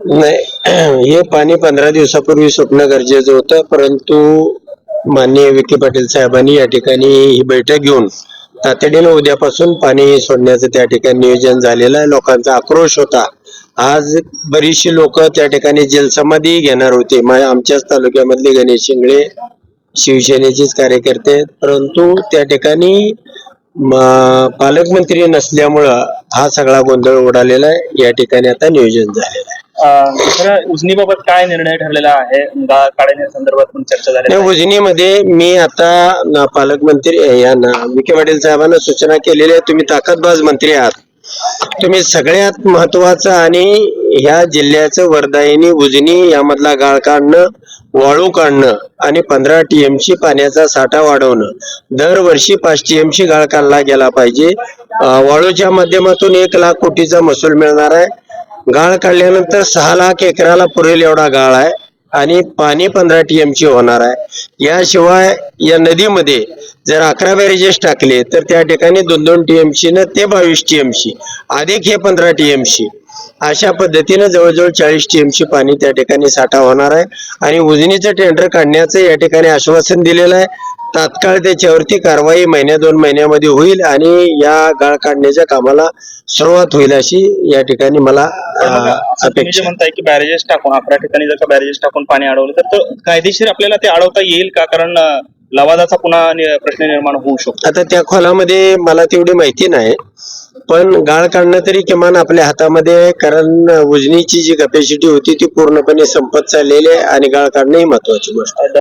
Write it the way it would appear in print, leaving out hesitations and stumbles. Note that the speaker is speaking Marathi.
नाही हे पाणी 15 दिवसापूर्वी सुटणं गरजेचं होतं, परंतु माननीय विखे पाटील साहेबांनी या ठिकाणी ही बैठक घेऊन तातडीनं उद्यापासून पाणी सोडण्याचं त्या ठिकाणी नियोजन झालेलं आहे. लोकांचा आक्रोश होता. आज बरीचशी लोक त्या ठिकाणी जलसमाधी घेणार होते. आमच्याच तालुक्यामधले गणेश शिंगळे शिवसेनेचेच कार्यकर्ते आहेत, परंतु त्या ठिकाणी पालकमंत्री नसल्यामुळं हा सगळा गोंधळ उडालेला आहे. या ठिकाणी आता नियोजन झालेलं आहे. उजनीबाबत काय निर्णय ठरलेला आहे? गाळ काढण्यासंदर्भात पण चर्चा झाली आहे. उजनीमध्ये मी आता पालकमंत्री यांना विखे पाटील साहेबांना सूचना केलेली आहे. तुम्ही ताकदबाज मंत्री आहात. तुम्ही सगळ्यात महत्वाचं आणि ह्या जिल्ह्याचं वरदायिनी उजनी यामधला गाळ काढणं, वाळू काढणं आणि 15 TMC पाण्याचा साठा वाढवणं. दरवर्षी 5 TMC गाळ काढला गेला पाहिजे. वाळूच्या माध्यमातून 1 लाख कोटीचा महसूल मिळणार आहे. गाळ काढल्यानंतर 6 लाख एकराला पुरेल एवढा गाळ आहे आणि पाणी 15 TMC होणार आहे. याशिवाय या नदीमध्ये जर 11 बॅरेजेस टाकले तर त्या ठिकाणी 2-2 TMC न ते 22 TMC अधिक हे 15 TMC अशा पद्धतीने जवळजवळ 40 TMC पाणी त्या ठिकाणी साठा होणार आहे. आणि उजनीचं टेंडर काढण्याचं या ठिकाणी आश्वासन दिलेलं आहे. तात्काळ त्याच्यावरती कारवाई 1-2 महिन्यामध्ये होईल आणि या गाळ काढण्याच्या कामाला सुरुवात होईल अशी या ठिकाणी मला अपेक्षा म्हणताय की बॅरेजेस टाकून 11 ठिकाणी जर का बॅरेजेस टाकून पाणी अडवलं तर कायदेशीर आपल्याला ते अडवता येईल का? कारण लवादाचा पुन्हा प्रश्न निर्माण होऊ शकतो. आता त्या खोलामध्ये मला तेवढी माहिती नाही, पण गाळ काढणं तरी किमान आपल्या हातामध्ये आहे. कारण उजनीची जी कॅपॅसिटी होती ती पूर्णपणे संपत चाललेली आहे आणि गाळ काढणं ही महत्वाची गोष्ट आहे.